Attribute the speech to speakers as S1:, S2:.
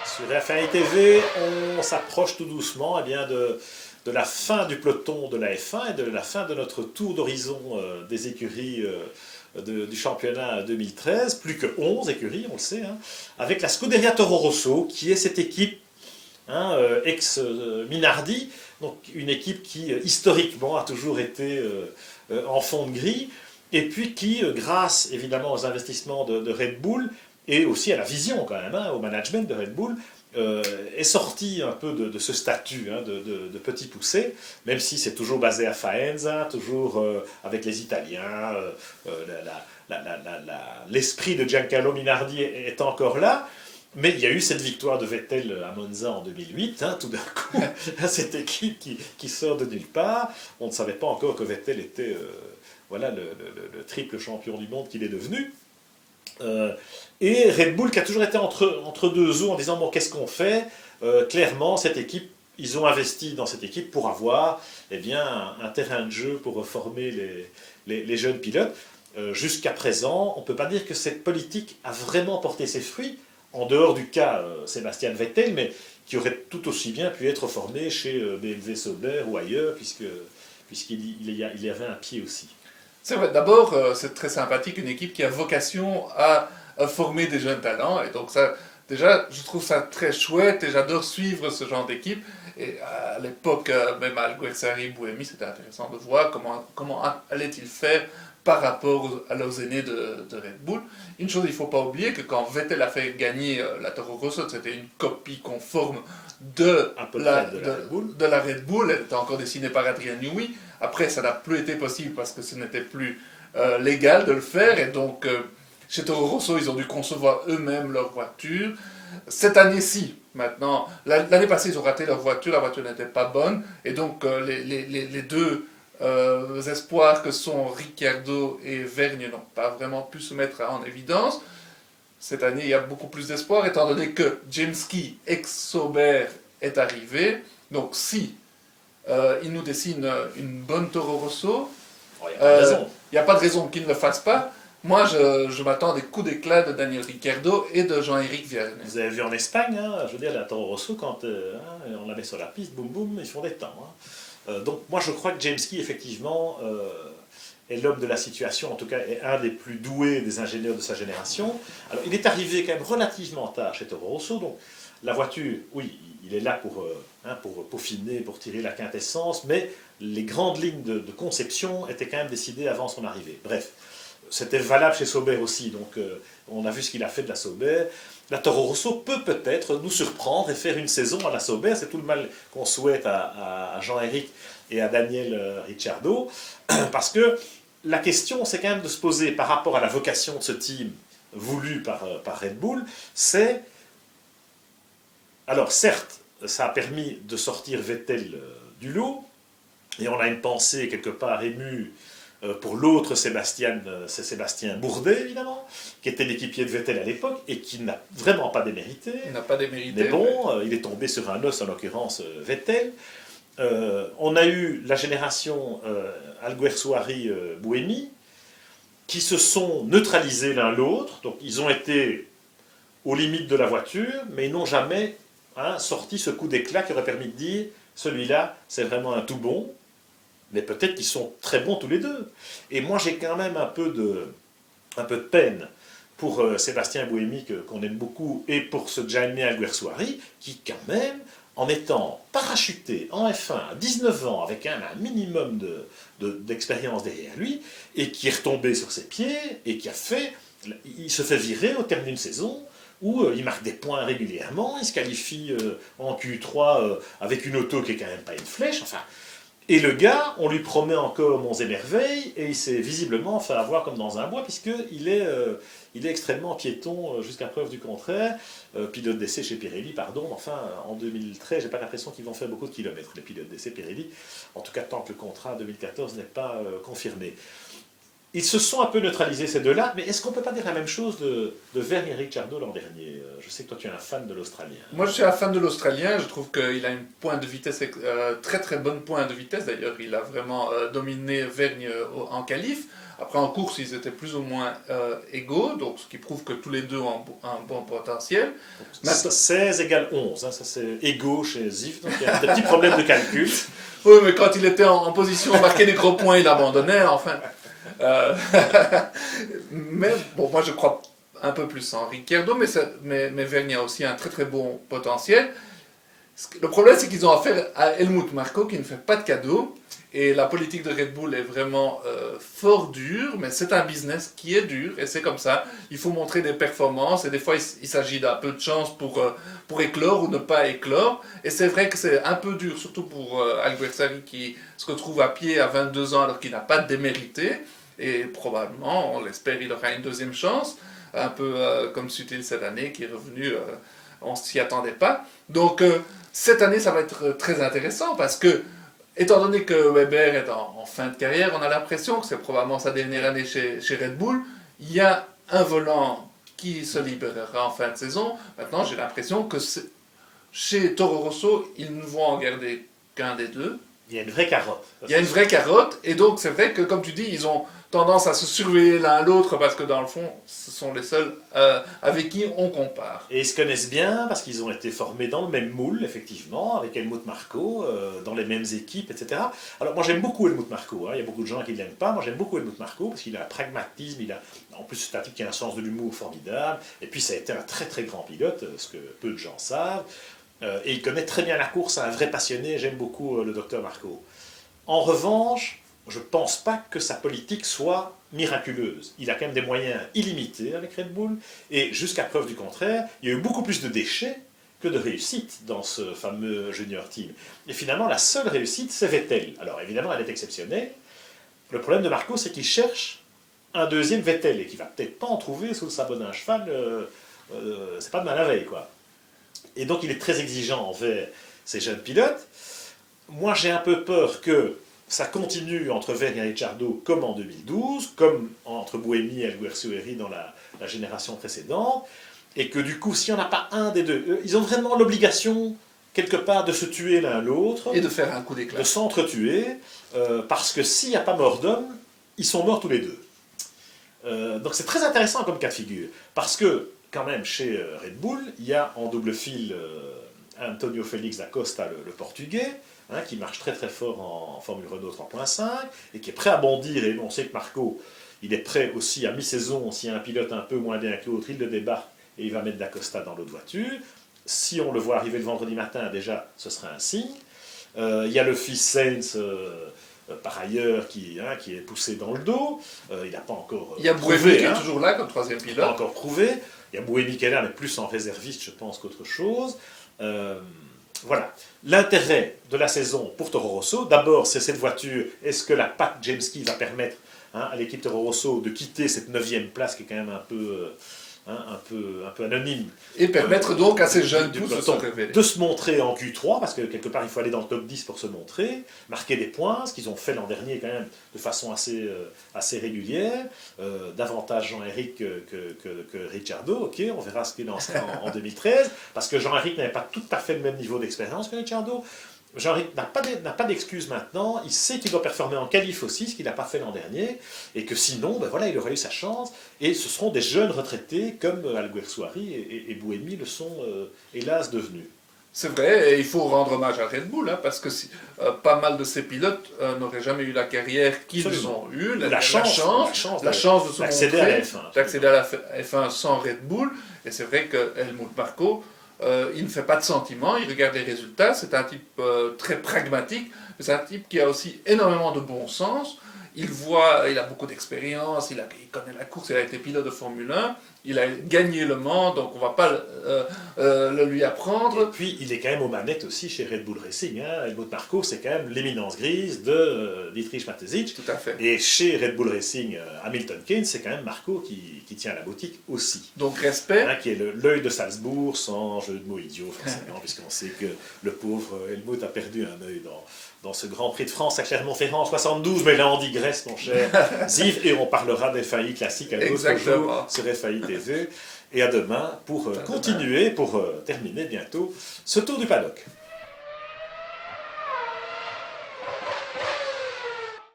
S1: Sur RFI TV, on s'approche tout doucement eh bien, de la fin du peloton de la F1 et de la fin de notre tour d'horizon des écuries du championnat 2013. Plus que 11 écuries, on le sait, hein, avec la Scuderia Toro Rosso, qui est cette équipe ex-Minardi, donc une équipe qui historiquement a toujours été en fond de grille, et puis qui, grâce évidemment aux investissements de Red Bull, et aussi à la vision quand même, au management de Red Bull, est sorti un peu de ce statut de petit poussé, même si c'est toujours basé à Faenza, toujours avec les Italiens, l'esprit de Giancarlo Minardi est encore là. Mais il y a eu cette victoire de Vettel à Monza en 2008, tout d'un coup, cette équipe qui sort de nulle part. On ne savait pas encore que Vettel était le triple champion du monde qu'il est devenu. Et Red Bull qui a toujours été entre deux eaux en disant bon, qu'est-ce qu'on fait. Clairement, cette équipe, ils ont investi dans cette équipe pour avoir un terrain de jeu pour former les jeunes pilotes. Jusqu'à présent, on ne peut pas dire que cette politique a vraiment porté ses fruits, en dehors du cas Sébastien Vettel, mais qui aurait tout aussi bien pu être formé chez BMW Sauber ou ailleurs, puisqu'il y avait un pied aussi.
S2: C'est vrai, d'abord, c'est très sympathique, une équipe qui a vocation à former des jeunes talents, et donc ça, déjà, je trouve ça très chouette, et j'adore suivre ce genre d'équipe, et à l'époque, même à Alguersuari, Buemi, c'était intéressant de voir comment allait-il faire par rapport à leurs aînés de Red Bull. Une chose, il ne faut pas oublier que quand Vettel a fait gagner la Toro Rosso, c'était une copie conforme de la Red Bull, elle était encore dessinée par Adrian Newey. Après, ça n'a plus été possible parce que ce n'était plus légal de le faire, et donc chez Toro Rosso, ils ont dû concevoir eux-mêmes leur voiture. Cette année-ci, maintenant, l'année passée, ils ont raté leur voiture, la voiture n'était pas bonne, et donc les deux espoirs que sont Ricciardo et Vergne n'ont pas vraiment pu se mettre en évidence. Cette année, il y a beaucoup plus d'espoir, étant donné que James Key, ex-Sauber, est arrivé. Donc si il nous dessine une bonne Toro Rosso, il n'y a pas de raison qu'il ne le fasse pas. Moi, je m'attends à des coups d'éclat de Daniel Ricciardo et de Jean-Éric Vierne.
S1: Vous avez vu en Espagne, je veux dire, la Toro Rosso, quand on la met sur la piste, boum boum, ils font des temps. Donc moi je crois que James Key effectivement est l'homme de la situation, en tout cas est un des plus doués des ingénieurs de sa génération. Alors il est arrivé quand même relativement tard chez Toro Rosso, donc la voiture, oui, il est là pour peaufiner, pour tirer la quintessence, mais les grandes lignes de conception étaient quand même décidées avant son arrivée. Bref, c'était valable chez Sauber aussi, donc on a vu ce qu'il a fait de la Sauber. La Toro Rosso peut-être nous surprendre et faire une saison à la Sauber, c'est tout le mal qu'on souhaite à Jean-Éric et à Daniel Ricciardo, parce que la question c'est quand même de se poser par rapport à la vocation de ce team voulu par Red Bull, c'est, alors certes, ça a permis de sortir Vettel du lot, et on a une pensée quelque part émue pour l'autre Sébastien, c'est Sébastien Bourdet évidemment, qui était l'équipier de Vettel à l'époque et qui n'a vraiment pas démérité.
S2: Il n'a pas démérité.
S1: Mais bon, il est tombé sur un os, en l'occurrence Vettel. On a eu la génération Alguersuari-Buemi qui se sont neutralisés l'un l'autre, donc ils ont été aux limites de la voiture, mais ils n'ont jamais sorti ce coup d'éclat qui aurait permis de dire celui-là c'est vraiment un tout bon. Mais peut-être qu'ils sont très bons tous les deux. Et moi, j'ai quand même un peu de peine pour Sébastien Buemi, qu'on aime beaucoup, et pour ce Jaime Alguersuari, qui quand même, en étant parachuté en F1 à 19 ans, avec un minimum d'expérience derrière lui, et qui est retombé sur ses pieds, et il se fait virer au terme d'une saison, où il marque des points régulièrement, il se qualifie en Q3 avec une auto qui est quand même pas une flèche, enfin... Et le gars, on lui promet encore monts et merveilles, et il s'est visiblement fait avoir comme dans un bois, puisqu'il est extrêmement piéton jusqu'à preuve du contraire. Pilote d'essai chez Pirelli, pardon, enfin en 2013, j'ai pas l'impression qu'ils vont faire beaucoup de kilomètres, les pilotes d'essai Pirelli, en tout cas tant que le contrat 2014 n'est pas confirmé. ils se sont un peu neutralisés ces deux-là, mais est-ce qu'on ne peut pas dire la même chose de Vergne et Ricciardo l'an dernier? Je sais que toi tu es un fan de l'Australien.
S2: Moi, je suis un fan de l'Australien. Je trouve qu'il a une pointe de vitesse, très très bonne pointe de vitesse. D'ailleurs, il a vraiment dominé Vergne en qualif. Après, en course, ils étaient plus ou moins égaux, donc ce qui prouve que tous les deux ont un bon potentiel.
S1: Maintenant, 16 égale 11, hein, ça c'est égaux chez Ziff, donc il y a des petits problèmes de calcul.
S2: Oui, mais quand il était en position à marquer des gros points, il abandonnait, enfin. Euh, mais bon, moi je crois un peu plus en Ricciardo, mais Vergne a aussi un très très bon potentiel. Le problème, c'est qu'ils ont affaire à Helmut Marko qui ne fait pas de cadeaux. Et la politique de Red Bull est vraiment fort dure, mais c'est un business qui est dur, et c'est comme ça. Il faut montrer des performances, et des fois, il s'agit d'un peu de chance pour éclore ou ne pas éclore. Et c'est vrai que c'est un peu dur, surtout pour Alguersuari qui se retrouve à pied à 22 ans alors qu'il n'a pas démérité. Et probablement, on l'espère, il aura une deuxième chance, un peu comme Sutil cette année, qui est revenu, on ne s'y attendait pas. Donc, cette année, ça va être très intéressant, parce que étant donné que Weber est en fin de carrière, on a l'impression que c'est probablement sa dernière année chez Red Bull. Il y a un volant qui se libérera en fin de saison. Maintenant, j'ai l'impression que chez Toro Rosso, ils ne vont en garder qu'un des deux.
S1: Il y a une vraie carotte.
S2: Il y a une vraie carotte, et donc c'est vrai que, comme tu dis, ils ont tendance à se surveiller l'un l'autre, parce que dans le fond, ce sont les seuls avec qui on compare.
S1: Et ils se connaissent bien parce qu'ils ont été formés dans le même moule, effectivement, avec Helmut Marko, dans les mêmes équipes, etc. Alors moi j'aime beaucoup Helmut Marko, hein. Il y a beaucoup de gens qui ne l'aiment pas, moi j'aime beaucoup Helmut Marko parce qu'il a un pragmatisme, en plus c'est un type qui a un sens de l'humour formidable, et puis ça a été un très très grand pilote, ce que peu de gens savent, et il connaît très bien la course, un vrai passionné, j'aime beaucoup le docteur Marko. En revanche, je ne pense pas que sa politique soit miraculeuse. Il a quand même des moyens illimités avec Red Bull, et jusqu'à preuve du contraire, il y a eu beaucoup plus de déchets que de réussites dans ce fameux junior team. Et finalement, la seule réussite, c'est Vettel. Alors évidemment, elle est exceptionnelle. Le problème de Marco, c'est qu'il cherche un deuxième Vettel, et qu'il va peut-être pas en trouver sous le sabot d'un cheval, c'est pas de mal la veille, quoi. Et donc il est très exigeant envers ces jeunes pilotes. Moi, j'ai un peu peur que ça continue entre Vergne et Ricciardo comme en 2012, comme entre Buemi et Alguersuari dans la génération précédente, et que du coup, s'il n'y en a pas un des deux, ils ont vraiment l'obligation, quelque part, de se tuer l'un l'autre.
S2: Et de faire un coup d'éclat.
S1: De s'entretuer, parce que s'il n'y a pas mort d'homme, ils sont morts tous les deux. Donc c'est très intéressant comme cas de figure, parce que, quand même, chez Red Bull, il y a en double fil Antonio Félix da Costa, le portugais, hein, qui marche très très fort en Formule Renault 3.5 et qui est prêt à bondir. Et on sait que Marco, il est prêt aussi à mi-saison, s'il y a un pilote un peu moins bien que l'autre, il le débarque et il va mettre da Costa dans l'autre voiture. Si on le voit arriver le vendredi matin, déjà, ce serait un signe. Il y a le fils Sainz, par ailleurs, qui est poussé dans le dos. Il n'a pas encore
S2: il y a Buemi qui est toujours là comme troisième pilote.
S1: Pas encore prouvé. Il y a Buemi qui est là, mais plus en réserviste, je pense, qu'autre chose. Voilà. L'intérêt de la saison pour Toro Rosso, d'abord, c'est cette voiture. Est-ce que la patte James Key va permettre à l'équipe Toro Rosso de quitter cette 9e place qui est quand même un peu anonyme.
S2: Et permettre donc à ces jeunes tous de se révéler.
S1: De se montrer en Q3, parce que quelque part il faut aller dans le top 10 pour se montrer, marquer des points, ce qu'ils ont fait l'an dernier quand même de façon assez régulière, davantage Jean-Éric que Ricciardo, ok, on verra ce qu'il en sera en 2013, parce que Jean-Éric n'avait pas tout à fait le même niveau d'expérience que Ricciardo. Jean-Éric n'a pas d'excuse maintenant, il sait qu'il doit performer en qualif aussi, ce qu'il n'a pas fait l'an dernier, et que sinon, ben voilà, il aurait eu sa chance, et ce seront des jeunes retraités comme Alguersuari et Buemi le sont hélas devenus.
S2: C'est vrai, et il faut rendre hommage à Red Bull, parce que pas mal de ces pilotes n'auraient jamais eu la carrière qu'ils ont eue, la chance de se montrer, d'accéder à la F1 sans Red Bull, et c'est vrai que Helmut Marko, il ne fait pas de sentiments, il regarde les résultats, c'est un type très pragmatique, c'est un type qui a aussi énormément de bon sens, il a beaucoup d'expérience, il connaît la course, il a été pilote de Formule 1, il a gagné le Mans, donc on ne va pas le lui apprendre.
S1: Et puis il est quand même aux manettes aussi chez Red Bull Racing, hein. Helmut Marko, c'est quand même l'éminence grise de Dietrich Mateschitz.
S2: Tout à fait.
S1: Et chez Red Bull Racing, Hamilton Keynes, c'est quand même Marko qui tient la boutique aussi.
S2: Donc respect.
S1: Hein, qui est l'œil de Salzbourg, sans jeu de mots idiot forcément, puisqu'on sait que le pauvre Helmut a perdu un œil dans ce Grand Prix de France à Clermont-Ferrand en 72, mais là on digresse mon cher Ziv, et on parlera des FAI classiques à l'autre jour sur FAI TV. Et à demain pour continuer, pour terminer bientôt ce tour du paddock.